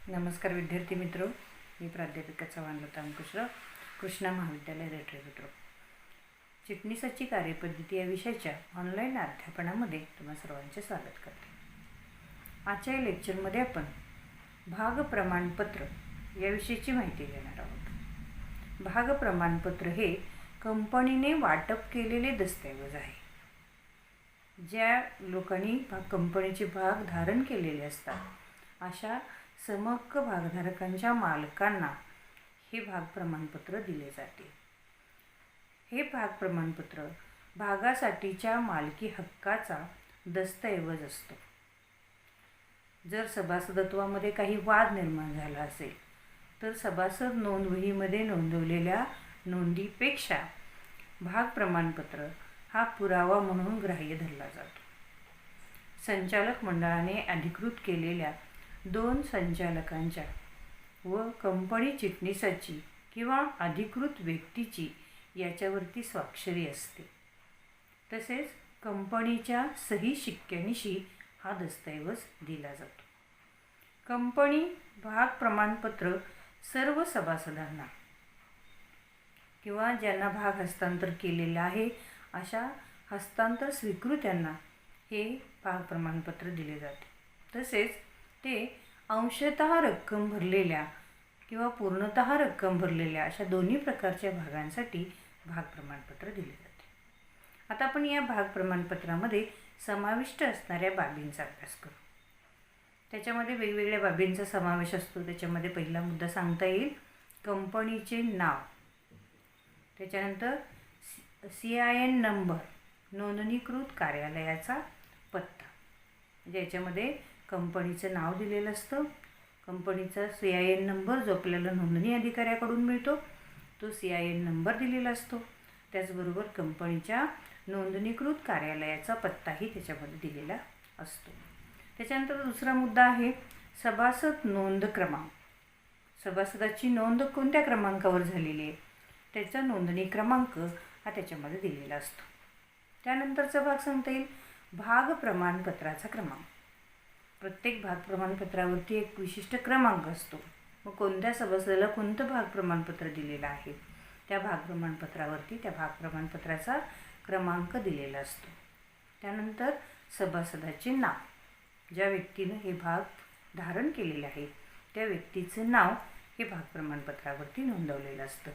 नमस्कार विद्यार्थी मित्र, मी प्राध्यापिका चव्हाण लता अंकुशराव, कृष्णा महाविद्यालय रेठरे. चिटणीसाची कार्यपद्धती या विषयाच्या ऑनलाईन अध्यापनामध्ये तुम्हा सर्वांचे स्वागत करते. आजच्या या लेक्चरमध्ये आपण भाग प्रमाणपत्र याविषयीची माहिती घेणार आहोत. भाग प्रमाणपत्र हे कंपनीने वाटप केलेले दस्तऐवज आहे. ज्या लोकांनी कंपनीचे भाग धारण केलेले असतात अशा समहक्क भागधारकांच्या मालकांना हे भाग प्रमाणपत्र दिले जाते. हे भाग प्रमाणपत्र भागासाठीच्या मालकी हक्काचा दस्तऐवज असतो. जर सभासदत्वामध्ये काही वाद निर्माण झाला असेल तर सभासद नोंदवहीमध्ये नोंदवलेल्या नोंदीपेक्षा भाग प्रमाणपत्र हा पुरावा म्हणून ग्राह्य धरला जातो. संचालक मंडळाने अधिकृत केलेल्या 2 संचालकांच्या व कंपनी चिटणीसाची किंवा अधिकृत व्यक्तीची याच्यावरती स्वाक्षरी असते. तसेच कंपनीच्या सही शिक्क्यानिशी हा दस्तऐवज दिला जातो. कंपनी भाग प्रमाणपत्र सर्व सभासदांना किंवा ज्यांना भाग हस्तांतर केलेला आहे अशा हस्तांतर स्वीकृत्यांना हे भाग प्रमाणपत्र दिले जाते. तसेच ते अंशतः रक्कम भरलेल्या किंवा पूर्णतः रक्कम भरलेल्या अशा दोन्ही प्रकारच्या भागांसाठी भाग प्रमाणपत्र दिले जाते. आता आपण या भाग प्रमाणपत्रामध्ये समाविष्ट असणाऱ्या बाबींचा अभ्यास करू. त्याच्यामध्ये वेगवेगळ्या बाबींचा समावेश असतो. त्याच्यामध्ये पहिला मुद्दा सांगता येईल कंपनीचे नाव, त्याच्यानंतर CIN नंबर, नोंदणीकृत कार्यालयाचा पत्ता. म्हणजे याच्यामध्ये कंपनीचं नाव दिलेलं असतं, कंपनीचा CIN नंबर जो आपल्याला नोंदणी अधिकाऱ्याकडून मिळतो तो CIN नंबर दिलेला असतो. त्याचबरोबर कंपनीच्या नोंदणीकृत कार्यालयाचा पत्ताही त्याच्यामध्ये दिलेला असतो. त्याच्यानंतर दुसरा मुद्दा आहे सभासद नोंद क्रमांक. सभासदाची नोंद कोणत्या क्रमांकावर झालेली आहे त्याचा नोंदणी क्रमांक हा त्याच्यामध्ये दिलेला असतो. त्यानंतरचा भाग सांगता येईल भाग प्रमाणपत्राचा क्रमांक. प्रत्येक भाग प्रमाणपत्रावरती एक विशिष्ट क्रमांक असतो. मग कोणत्या सभासदाला कोणतं भाग प्रमाणपत्र दिलेलं आहे त्या भाग प्रमाणपत्रावरती त्या भाग प्रमाणपत्राचा क्रमांक दिलेला असतो. त्यानंतर सभासदाचे नाव, ज्या व्यक्तीनं हे भाग धारण केलेले आहे त्या व्यक्तीचं नाव हे भाग प्रमाणपत्रावरती नोंदवलेलं असतं.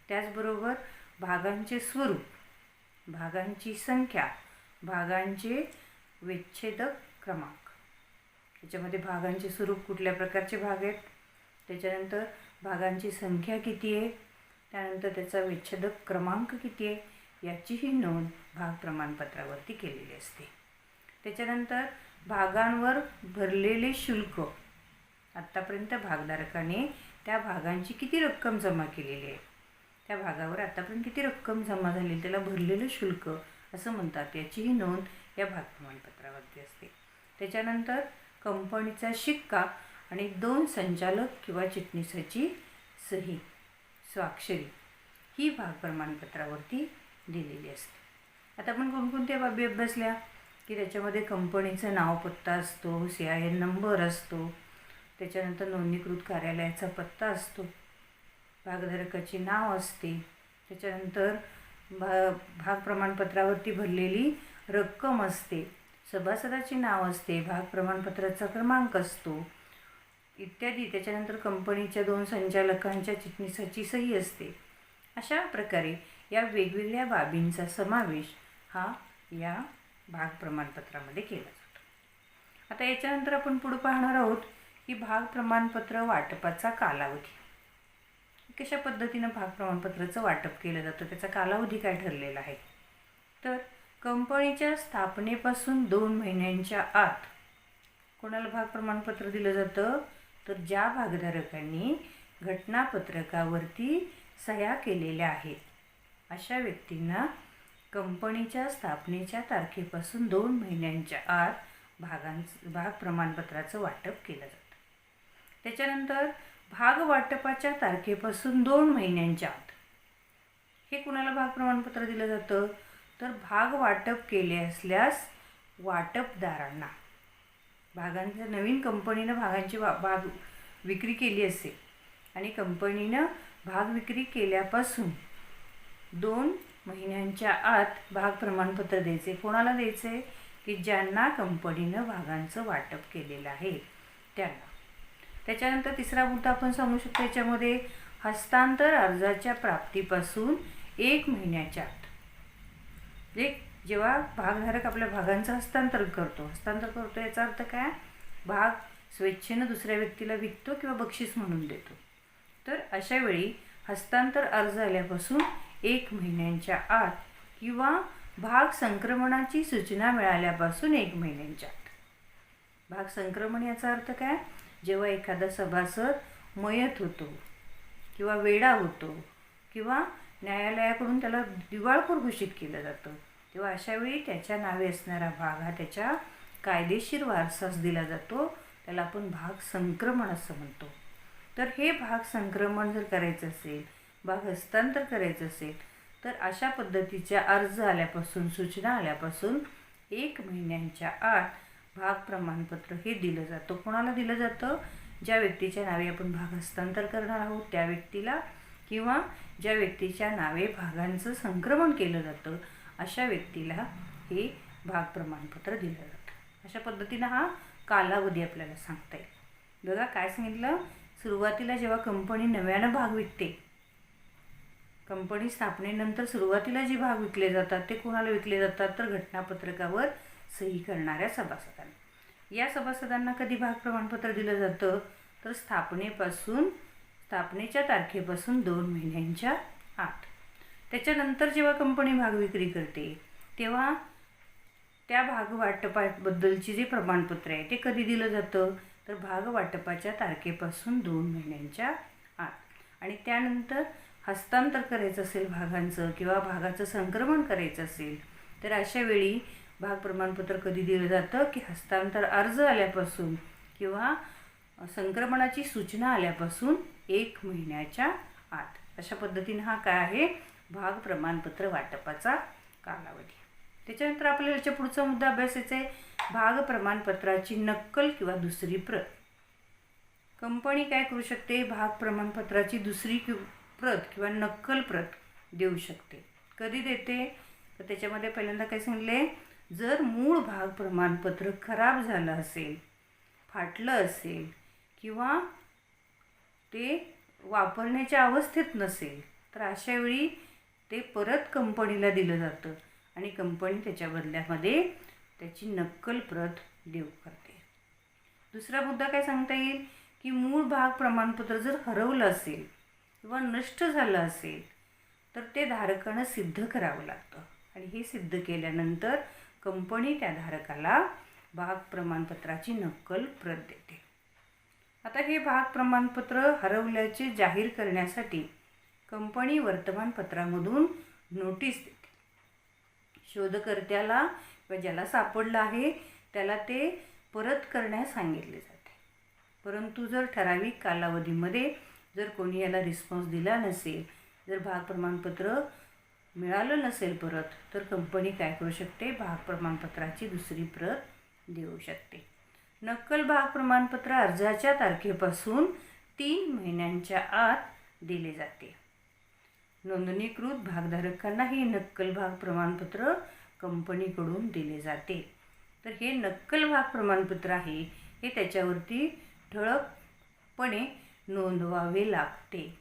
त्याचबरोबर भागांचे स्वरूप, भागांची संख्या, भागांचे विच्छेदक क्रमांक. त्याच्यामध्ये भागांचे स्वरूप कुठल्या प्रकारचे भाग आहेत, त्याच्यानंतर भागांची संख्या किती आहे, त्यानंतर त्याचा विच्छेदक क्रमांक किती आहे याचीही नोंद भाग प्रमाणपत्रावरती केलेली असते. त्याच्यानंतर भागांवर भरलेले शुल्क, आत्तापर्यंत भागधारकाने त्या भागांची किती रक्कम जमा केलेली आहे, त्या भागावर आत्तापर्यंत किती रक्कम जमा झाली त्याला भरलेलं शुल्क असं म्हणतात, याचीही नोंद या भाग प्रमाणपत्रावरती असते. त्याच्यानंतर कंपनीचा शिक्का आणि 2 संचालक किंवा चिटणीसाची सही स्वाक्षरी ही भाग प्रमाणपत्रावरती दिलेली असते. आता आपण कोणकोणत्या बाबी अभ्यासल्या की त्याच्यामध्ये कंपनीचं नाव, पत्ता असतो, CIN नंबर असतो, त्याच्यानंतर नोंदणीकृत कार्यालयाचा पत्ता असतो, भागधारकाचे नाव असते, त्याच्यानंतर भाग प्रमाणपत्रावरती भरलेली रक्कम असते, सभासदाचे नाव असते, भाग प्रमाणपत्राचा क्रमांक असतो इत्यादी. त्याच्यानंतर कंपनीच्या 2 संचालकांच्या चिटणीसाची सही असते. अशा प्रकारे या वेगवेगळ्या बाबींचा समावेश हा या भाग प्रमाणपत्रामध्ये केला जातो. आता याच्यानंतर आपण पुढे पाहणार आहोत की भाग प्रमाणपत्र वाटपाचा कालावधी. कशा पद्धतीनं भाग प्रमाणपत्राचं वाटप केलं जातं, त्याचा कालावधी काय ठरलेला आहे. तर कंपनीच्या स्थापनेपासून 2 महिन्यांच्या आत कोणाला भाग प्रमाणपत्र दिलं जातं तर ज्या भागधारकांनी घटनापत्रकावरती सह्या केलेल्या आहेत अशा व्यक्तींना कंपनीच्या स्थापनेच्या तारखेपासून 2 महिन्यांच्या आत भाग प्रमाणपत्राचं वाटप केलं जातं. त्याच्यानंतर भाग वाटपाच्या तारखेपासून 2 महिन्यांच्या आत हे कुणाला भाग प्रमाणपत्र दिलं जातं तर भाग वाटप केले असल्यास वाटपदारांना भागांच्या नवीन कंपनीनं भागांची विक्री केली असेल आणि कंपनीनं भाग विक्री केल्यापासून 2 महिन्यांच्या आत भाग प्रमाणपत्र द्यायचे. कोणाला द्यायचे? की ज्यांना कंपनीनं भागांचं वाटप केलेलं आहे त्यांना. त्याच्यानंतर तिसरा मुद्दा आपण सांगू शकतो याच्यामध्ये, हस्तांतर अर्जाच्या प्राप्तीपासून 1 महिन्याच्या आत. म्हणजे जेव्हा भागधारक आपल्या भागांचं हस्तांतरण करतो याचा अर्थ काय? भाग स्वेच्छेनं दुसऱ्या व्यक्तीला विकतो किंवा बक्षीस म्हणून देतो. तर अशा वेळी हस्तांतर अर्ज आल्यापासून 1 महिन्यांच्या आत किंवा भाग संक्रमणाची सूचना मिळाल्यापासून 1 महिन्यांच्या आत. भाग संक्रमण याचा अर्थ काय? जेव्हा एखादा सभासद मयत होतो किंवा वेडा होतो किंवा न्यायालयाकडून त्याला दिवाळखोर घोषित केलं जातं, तेव्हा अशावेळी त्याच्या नावे असणारा भाग हा त्याच्या कायदेशीर वारसास दिला जातो. त्याला आपण भाग संक्रमण असं म्हणतो. तर हे भाग संक्रमण जर करायचं असेल, भाग हस्तांतर करायचं असेल, तर अशा पद्धतीच्या अर्ज आल्यापासून, सूचना आल्यापासून 1 महिन्यांच्या आत भाग प्रमाणपत्र हे दिलं जातं. कोणाला दिलं जातं? ज्या व्यक्तीच्या नावे आपण भाग हस्तांतर करणार आहोत त्या व्यक्तीला, किंवा ज्या व्यक्तीच्या नावे भागांचं संक्रमण केलं जातं अशा व्यक्तीला हे भाग प्रमाणपत्र दिलं जातं. अशा पद्धतीनं हा कालावधी आपल्याला सांगता येईल. बघा काय सांगितलं, सुरुवातीला जेव्हा कंपनी नव्यानं भाग विकते, कंपनी स्थापनेनंतर सुरुवातीला जे भाग विकले जातात ते कोणाला विकले जातात? तर घटनापत्रकावर सही करणाऱ्या सभासदांना. या सभासदांना कधी भाग प्रमाणपत्र दिलं जातं? तर स्थापनेच्या तारखेपासून 2 महिन्यांच्या आत. त्याच्यानंतर जेव्हा कंपनी भाग विक्री करते तेव्हा त्या भाग वाटपाबद्दलची जे प्रमाणपत्र आहे ते कधी दिलं जातं? तर भाग वाटपाच्या तारखेपासून 2 महिन्यांच्या आत. आणि त्यानंतर हस्तांतर करायचं असेल भागांचं किंवा भागाचं संक्रमण करायचं असेल तर अशा वेळी भाग प्रमाणपत्र कधी दिलं जातं? की हस्तांतर अर्ज आल्यापासून किंवा संक्रमणाची सूचना आल्यापासून 1 महिन्याच्या आत. अशा पद्धतीनं हा काय आहे? भाग प्रमाणपत्र वाटपाचा कालावधी. त्याच्यानंतर आपल्याला याच्या पुढचा मुद्दा अभ्यासायचा आहे, भाग प्रमाणपत्राची नक्कल किंवा दुसरी प्रत. कंपनी काय करू शकते? भाग प्रमाणपत्राची दुसरी प्रत किंवा नक्कल प्रत देऊ शकते. कधी देते? तर त्याच्यामध्ये पहिल्यांदा काय सांगितले, जर मूळ भाग प्रमाणपत्र खराब झालं असेल, फाटलं असेल किंवा ते वापरण्याच्या अवस्थेत नसेल तर अशा वेळी ते परत कंपनीला दिलं जातं आणि कंपनी त्याच्या बदल्यामध्ये त्याची नक्कल प्रत देऊ करते. दुसरा मुद्दा काय सांगता येईल की मूळ भाग प्रमाणपत्र जर हरवलं असेल किंवा नष्ट झालं असेल तर ते धारकानं सिद्ध करावं लागतं आणि हे सिद्ध केल्यानंतर कंपनी त्या धारकाला भाग प्रमाणपत्राची नक्कल प्रत देते. आता हे भाग प्रमाणपत्र हरवल्याचे जाहीर करण्यासाठी कंपनी वर्तमानपत्रामधून नोटीस देते. शोधकर्त्याला किंवा ज्याला सापडलं आहे त्याला ते परत करण्यास सांगितले जाते. परंतु जर ठराविक कालावधीमध्ये जर कोणी याला रिस्पॉन्स दिला नसेल, जर भाग प्रमाणपत्र मिळालं नसेल परत, तर कंपनी काय करू शकते? भाग प्रमाणपत्राची दुसरी प्रत देऊ शकते. नक्कल भाग प्रमाणपत्र अर्जाच्या तारखेपासून 3 महिन्यांच्या आत दिले जाते. नोंदणीकृत भागधारकांना हे नक्कल भाग प्रमाणपत्र कंपनीकडून दिले जाते. तर हे नक्कल भाग प्रमाणपत्र आहे हे त्याच्यावरती ठळकपणे नोंदवावे लागते.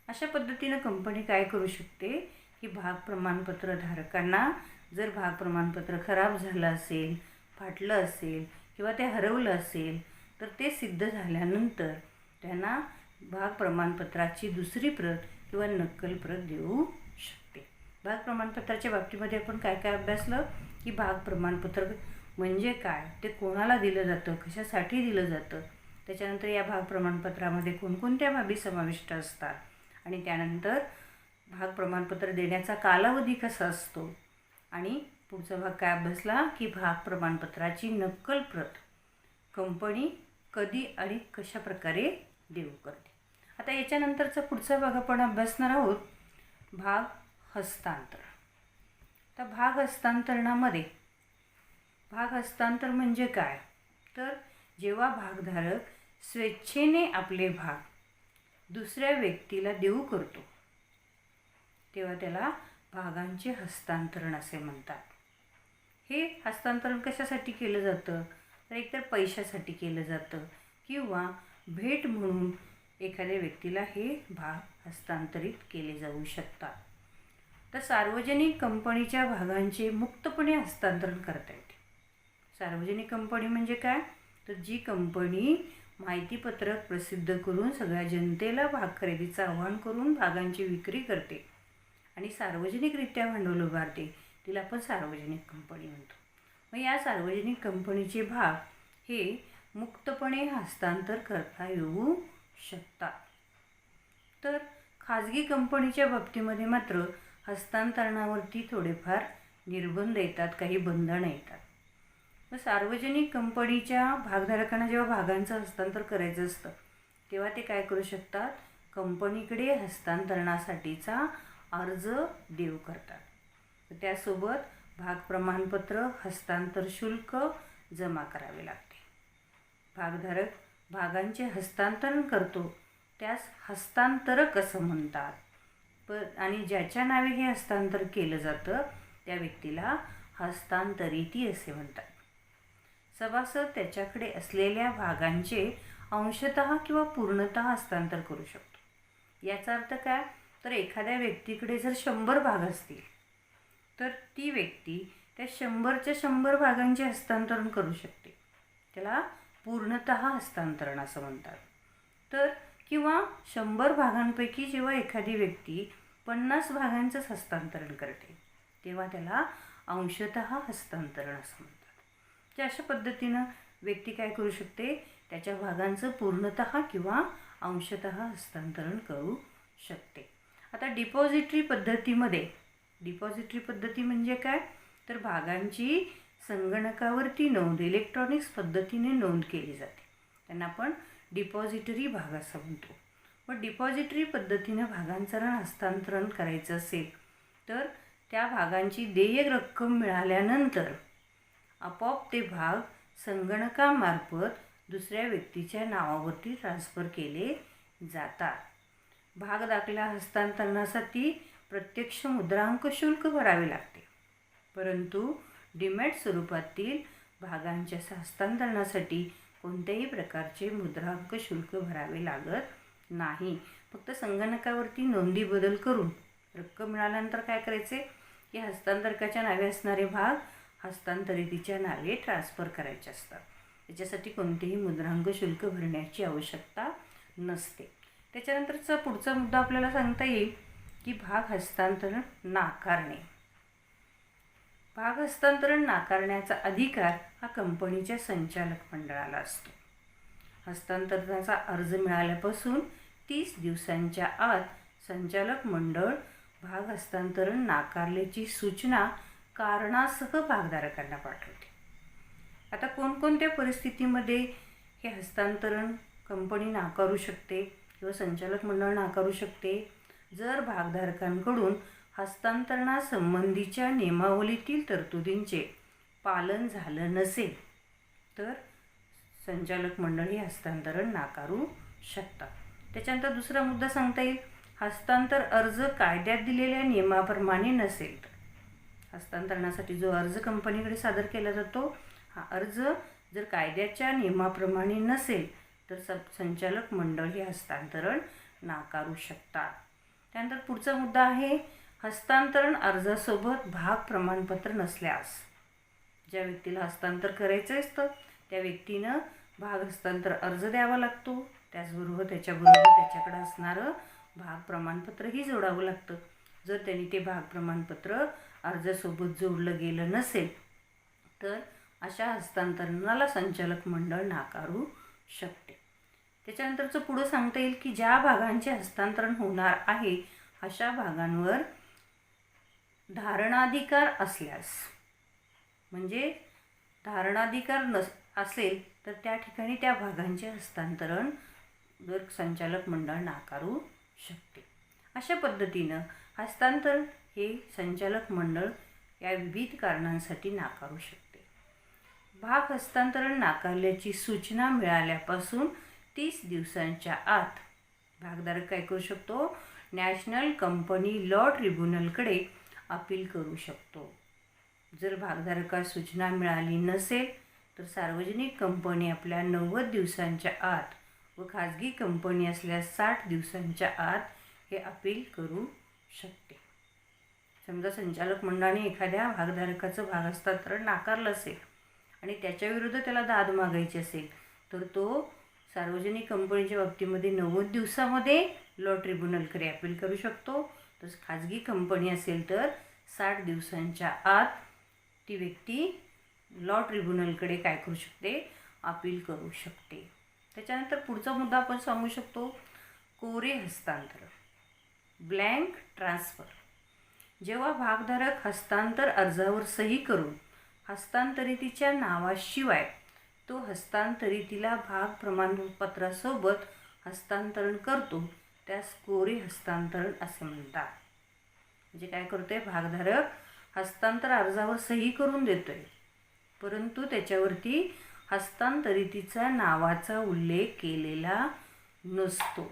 अशा पद्धतीनं कंपनी काय करू शकते की भाग प्रमाणपत्र धारकांना जर भाग प्रमाणपत्र खराब झालं असेल, फाटलं असेल किंवा ते हरवलं असेल तर ते सिद्ध झाल्यानंतर त्यांना भाग प्रमाणपत्राची दुसरी प्रत किंवा नक्कल प्रत देऊ शकते. भाग प्रमाणपत्राच्या बाबतीमध्ये आपण काय काय अभ्यासलं की भाग प्रमाणपत्र म्हणजे काय, ते कोणाला दिलं जातं, कशासाठी दिलं जातं, त्याच्यानंतर या भाग प्रमाणपत्रामध्ये कोणकोणत्या बाबी समाविष्ट असतात आणि त्यानंतर भाग प्रमाणपत्र देण्याचा कालावधी कसा असतो आणि पुढचा भाग काय अभ्यासला की भाग प्रमाणपत्राची नक्कल प्रत कंपनी कधी आणि कशा प्रकारे देऊ करते. आता याच्यानंतरचा पुढचा भाग आपण अभ्यासणार आहोत भाग हस्तांतर. तर भाग हस्तांतरणामध्ये भाग हस्तांतर म्हणजे काय, तर जेव्हा भागधारक स्वेच्छेने आपले भाग दुसऱ्या व्यक्तीला देऊ करतो तेव्हा त्याला भागांचे हस्तांतरण असे म्हणतात. हे हस्तांतरण कशासाठी केलं जातं तर एकतर पैशासाठी केलं जातं किंवा भेट म्हणून एखाद्या व्यक्तीला हे भाग हस्तांतरित केले जाऊ शकतात. तर सार्वजनिक कंपनीच्या भागांचे मुक्तपणे हस्तांतरण करता येते. सार्वजनिक कंपनी म्हणजे काय तर जी कंपनी माहितीपत्रक प्रसिद्ध करून सगळ्या जनतेला भाग खरेदीचं आवाहन करून भागांची विक्री करते आणि सार्वजनिकरित्या भांडवल उभारते तिला आपण सार्वजनिक कंपनी म्हणतो. मग या सार्वजनिक कंपनीचे भाग हे मुक्तपणे हस्तांतर करता येऊ शकतात. तर खाजगी कंपनीच्या बाबतीमध्ये मात्र हस्तांतरणावरती थोडेफार निर्बंध येतात, काही बंधनं येतात. मग सार्वजनिक कंपनीच्या भागधारकांना जेव्हा भागांचं हस्तांतर करायचं असतं तेव्हा ते काय करू शकतात कंपनीकडे हस्तांतरणासाठीचा अर्ज देऊ करतात. त्यासोबत भाग प्रमाणपत्र हस्तांतर शुल्क जमा करावे लागते. भागधारक भागांचे हस्तांतरण करतो त्यास हस्तांतरक असं म्हणतात. आणि ज्याच्या नावे हे हस्तांतर केलं जातं त्या व्यक्तीला हस्तांतरिती असे म्हणतात. सभासद त्याच्याकडे असलेल्या भागांचे अंशतः किंवा पूर्णतः हस्तांतर करू शकतो. याचा अर्थ काय तर एखाद्या व्यक्तीकडे जर 100 भाग असतील तर ती व्यक्ती त्या 100च्या 100 भागांचे हस्तांतरण करू शकते. त्याला पूर्णतः हस्तांतरण असं म्हणतात. तर किंवा 100 भागांपैकी जेव्हा एखादी व्यक्ती 50 भागांचंच हस्तांतरण करते तेव्हा त्याला अंशतः हस्तांतरण असं म्हणतात. तर अशा पद्धतीनं व्यक्ती काय करू शकते त्याच्या भागांचं पूर्णतः किंवा अंशतः हस्तांतरण करू शकते. आता डिपॉझिटरी पद्धती म्हणजे काय तर भागांची संगणकावरती नोंद इलेक्ट्रॉनिक्स पद्धतीने नोंद केली जाते. त्यांना आपण डिपॉझिटरी भाग असं म्हणतो. मग डिपॉझिटरी पद्धतीनं भागांचं हस्तांतरण करायचं असेल तर त्या भागांची देय रक्कम मिळाल्यानंतर आपोआप ते भाग संगणकामार्फत दुसऱ्या व्यक्तीच्या नावावरती ट्रान्स्फर केले जातात. भाग दाखला हस्तांतरणासाठी प्रत्यक्ष मुद्रांक शुल्क भरावे लागते, परंतु डीमॅट स्वरूपातील भागांच्या हस्तांतरणासाठी कोणत्याही प्रकारचे मुद्रांक शुल्क भरावे लागत नाही. फक्त संगणकावरती नोंदी बदल करून रक्कम मिळाल्यानंतर काय करायचे की हस्तांतरकाच्या नावे असणारे भाग हस्तांतरितीच्या नावे ट्रान्स्फर करायचे असतात. त्याच्यासाठी कोणतेही मुद्रांक शुल्क भरण्याची आवश्यकता नसते. त्याच्यानंतरचा पुढचा मुद्दा आपल्याला सांगता येईल की भाग हस्तांतरण नाकारणे. भाग हस्तांतरण नाकारण्याचा अधिकार हा कंपनीच्या संचालक मंडळाला असतो. हस्तांतरणाचा अर्ज मिळाल्यापासून 30 दिवसांच्या आत संचालक मंडळ भाग हस्तांतरण नाकारल्याची सूचना कारणासह भागधारकांना पाठवते. आता कोणकोणत्या परिस्थितीमध्ये हे हस्तांतरण कंपनी नाकारू शकते किंवा संचालक मंडळ नाकारू शकते जर भागधारकांकडून हस्तांतरणासंबंधीच्या नियमावलीतील तरतुदींचे पालन झालं नसेल तर संचालक मंडळ हे हस्तांतरण नाकारू शकतात. त्याच्यानंतर दुसरा मुद्दा सांगता येईल हस्तांतर अर्ज कायद्यात दिलेल्या नियमाप्रमाणे नसेल तर हस्तांतरणासाठी जो अर्ज कंपनीकडे सादर केला जातो हा अर्ज जर कायद्याच्या नियमाप्रमाणे नसेल तर संचालक मंडळ हे हस्तांतरण नाकारू शकतात. त्यानंतर पुढचा मुद्दा आहे हस्तांतरण अर्जासोबत भाग प्रमाणपत्र नसल्यास ज्या व्यक्तीला हस्तांतर करायचं असतं त्या व्यक्तीनं भाग हस्तांतर अर्ज द्यावा लागतो. त्याचबरोबर त्याच्याकडे असणारं भाग प्रमाणपत्रही जोडावं लागतं. जर त्यांनी ते भाग प्रमाणपत्र अर्जासोबत जोडलं गेलं नसेल तर अशा हस्तांतरणाला संचालक मंडळ नाकारू शकते. त्याच्यानंतरचं पुढं सांगता येईल की ज्या भागांचे हस्तांतरण होणार आहे अशा भागांवर धारणाधिकार असल्यास म्हणजे धारणाधिकार असेल तर त्या ठिकाणी त्या भागांचे हस्तांतरण जर संचालक मंडळ नाकारू शकते. अशा पद्धतीनं हस्तांतरण हे संचालक मंडळ या विविध कारणांसाठी नाकारू शकते. भाग हस्तांतरण नाकारल्याची सूचना मिळाल्यापासून 30 दिवसांच्या आत भागधारक काय करू शकतो, नॅशनल कंपनी लॉ ट्रिब्युनलकडे अपील करू शकतो. जर भागधारकास सूचना मिळाली नसेल तर सार्वजनिक कंपनी आपल्या 90 दिवसांच्या आत व खाजगी कंपनी असल्यास 60 दिवसांच्या आत हे अपील करू शकते. समजा संचालक मंडळाने एखाद्या भागधारकाचं भाग हस्तांतरण नाकारलं असेल आणि त्याच्याविरुद्ध त्याला दाद मागायची असेल तर तो सार्वजनिक कंपनीच्या बाबतीमध्ये 90 दिवसामध्ये लॉ ट्रिब्युनलकडे अपील करू शकतो. तर खाजगी कंपनी असेल तर 60 दिवसांच्या आत ती व्यक्ती लॉ ट्रिब्युनलकडे काय करू शकते, अपील करू शकते. त्याच्यानंतर पुढचा मुद्दा आपण सांगू शकतो, कोरे हस्तांतरण, ब्लँक ट्रान्सफर. जेव्हा भागधारक हस्तांतर अर्जावर सही करून हस्तांतरितीच्या नावाशिवाय तो हस्तांतरितीला भाग प्रमाणपत्रासोबत हस्तांतरण करतो त्यास कोरे हस्तांतरण असे म्हणतात. म्हणजे काय करतोय, भागधारक हस्तांतर अर्जावर सही करून देतोय परंतु त्याच्यावरती हस्तांतरितीचा नावाचा उल्लेख केलेला नसतो,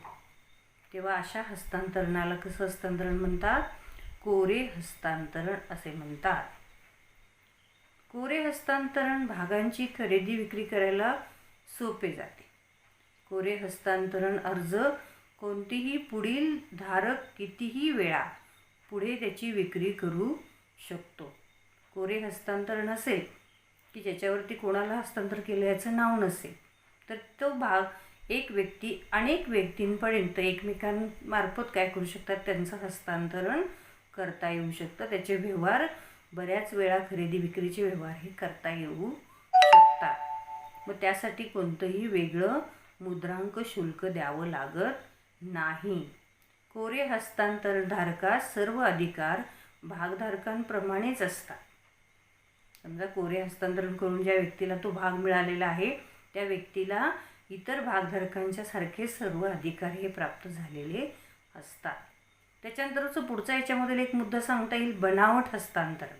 तेव्हा अशा हस्तांतरणाला कसं हस्तांतरण म्हणतात, कोरे हस्तांतरण असे म्हणतात. कोरे हस्तांतरण भागांची खरेदी विक्री करायला सोपे जाते. कोरे हस्तांतरण अर्ज कोणतीही पुढील धारक कितीही वेळा पुढे त्याची विक्री करू शकतो. कोरे हस्तांतरण असेल की ज्याच्यावरती कोणाला हस्तांतर केलं याचं नाव नसेल तर तो भाग एक व्यक्ती अनेक व्यक्तींपर्यंत एकमेकांमार्फत काय करू शकतात, त्यांचं हस्तांतरण करता येऊ शकतं. त्याचे व्यवहार बऱ्याच वेळा खरेदी विक्रीचे व्यवहार हे करता येऊ शकतात. मग त्यासाठी कोणतंही वेगळं मुद्रांक शुल्क द्यावं लागत नाही. कोरे हस्तांतरधारकास सर्व अधिकार भागधारकांप्रमाणेच असतात. समजा कोरे हस्तांतरण करून ज्या व्यक्तीला तो भाग मिळालेला आहे त्या व्यक्तीला इतर भागधारकांच्या सारखे सर्व अधिकार हे प्राप्त झालेले असतात. त्याच्यानंतरच पुढचा याच्यामधील एक मुद्दा सांगता येईल, बनावट हस्तांतरण.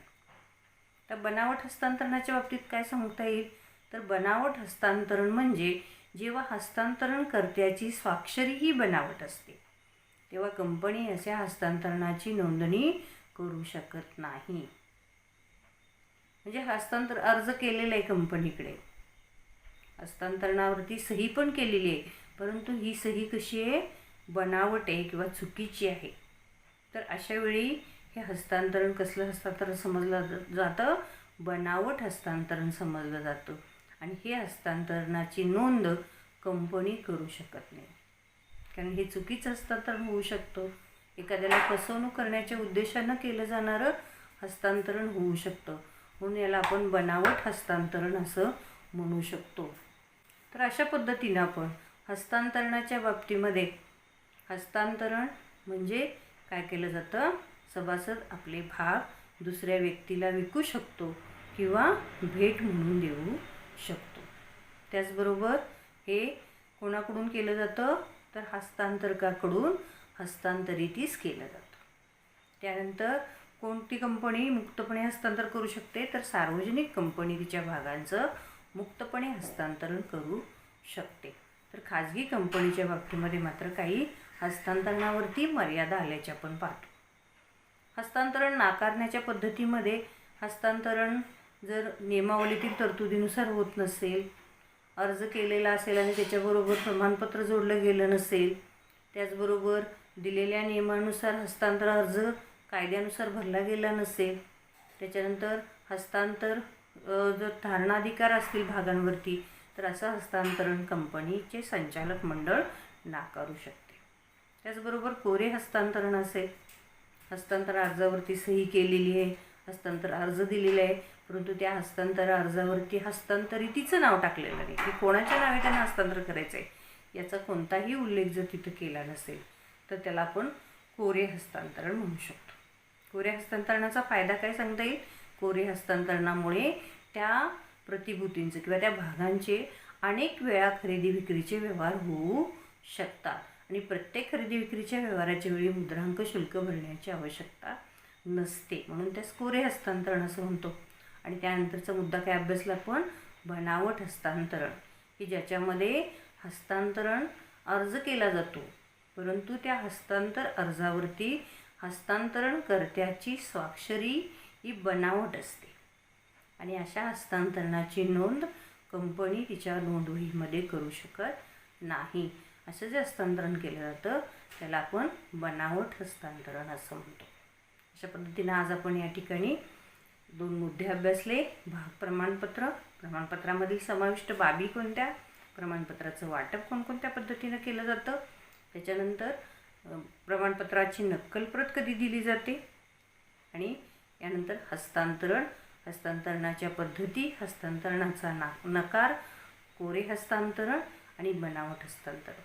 तर बनावट हस्तांतरणाच्या बाबतीत काय सांगता येईल, तर बनावट हस्तांतरण म्हणजे जेव्हा हस्तांतरणकर्त्याची स्वाक्षरी ही बनावट असते तेव्हा कंपनी अशा हस्तांतरणाची नोंदणी करू शकत नाही. म्हणजे हस्तांतर अर्ज केलेला आहे कंपनीकडे, हस्तांतरणावरती सही पण केलेली आहे परंतु ही सही कशी आहे, बनावट आहे किंवा चुकीची आहे. तर अशा वेळी हे हस्तांतरण कसलं हस्तांतरण समजलं जातं, बनावट हस्तांतरण समजलं जातं आणि हे हस्तांतरणाची नोंद कंपनी करू शकत नाही कारण हे चुकीचं हस्तांतरण होऊ शकतं. एखाद्याला फसवणूक करण्याच्या उद्देशानं केलं जाणारं हस्तांतरण होऊ शकतं, म्हणून याला आपण बनावट हस्तांतरण असं म्हणू शकतो. तर अशा पद्धतीनं आपण हस्तांतरणाच्या बाबतीमध्ये हस्तांतरण म्हणजे काय केलं जातं, सभासद आपले भाग दुसऱ्या व्यक्तीला विकू शकतो किंवा भेट म्हणून देऊ शकतो. त्याचबरोबर हे कोणाकडून केलं जातं, तर हस्तांतरकाकडून हस्तांतरितीस केलं जातं. त्यानंतर कोणती कंपनी मुक्तपणे हस्तांतर करू शकते, तर सार्वजनिक कंपनी तिच्या भागांचं मुक्तपणे हस्तांतरण करू शकते. तर खाजगी कंपनीच्या बाबतीमध्ये मात्र काही हस्तांतरणावरती मर्यादा आल्याच्या आपण पाहतो. हस्तांतरण नाकारण्याच्या पद्धतीमध्ये हस्तांतरण जर नियमावलीतील तरतुदीनुसार होत नसेल, अर्ज केलेला असेल आणि त्याच्याबरोबर प्रमाणपत्र जोडलं गेलं नसेल, त्याचबरोबर दिलेल्या नियमानुसार हस्तांतर अर्ज कायद्यानुसार भरला गेला नसेल, त्याच्यानंतर हस्तांतर जर धारणाधिकार असतील भागांवरती तर असं हस्तांतरण कंपनीचे संचालक मंडळ नाकारू शकते. त्याचबरोबर कोरे हस्तांतरण असेल, हस्तांतर अर्जावरती सही केलेली आहे, हस्तांतर अर्ज दिलेला आहे परंतु त्या हस्तांतर अर्जावरती हस्तांतरितीचं नाव टाकलेलं नाही की कोणाच्या नावे त्यांना हस्तांतर करायचं आहे याचा कोणताही उल्लेख जर तिथं केला नसेल तर त्याला आपण कोरे हस्तांतरण म्हणू शकतो. कोरे हस्तांतरणाचा फायदा काय सांगता येईल, कोरे हस्तांतरणामुळे त्या प्रतिभूतींचे किंवा त्या भागांचे अनेक वेळा खरेदी विक्रीचे व्यवहार होऊ शकतात आणि प्रत्येक खरेदी विक्रीच्या व्यवहाराच्या वेळी मुद्रांक शुल्क भरण्याची आवश्यकता नसते, म्हणून त्यास कोरे हस्तांतरण असं म्हणतो. आणि त्यानंतरचा मुद्दा काय अभ्यासला आपण, बनावट हस्तांतरण, की ज्याच्यामध्ये हस्तांतरण अर्ज केला जातो, परंतु त्या हस्तांतर अर्जावरती हस्तांतरणकर्त्याची स्वाक्षरी ही बनावट असते आणि अशा हस्तांतरणाची नोंद कंपनी तिच्या नोंदवहीमध्ये करू शकत नाही. असं जे हस्तांतरण केलं जातं त्याला आपण बनावट हस्तांतरण असं म्हणतो. अशा पद्धतीनं आज आपण या ठिकाणी 2 मुद्दे अभ्यासले. भाग प्रमाणपत्र, प्रमाणपत्रामधील समाविष्ट बाबी कोणत्या, प्रमाणपत्राचं वाटप कोणकोणत्या पद्धतीनं केलं जातं, त्याच्यानंतर प्रमाणपत्राची नक्कल प्रत कधी दिली जाते आणि यानंतर हस्तांतरणाच्या पद्धती, हस्तांतरणाचा नकार, कोरे हस्तांतरण आणि बनावट हस्तांतरण.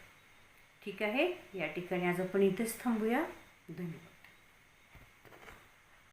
ठीक आहे, या ठिकाणी आज आपण इथेच थांबूया. धन्यवाद.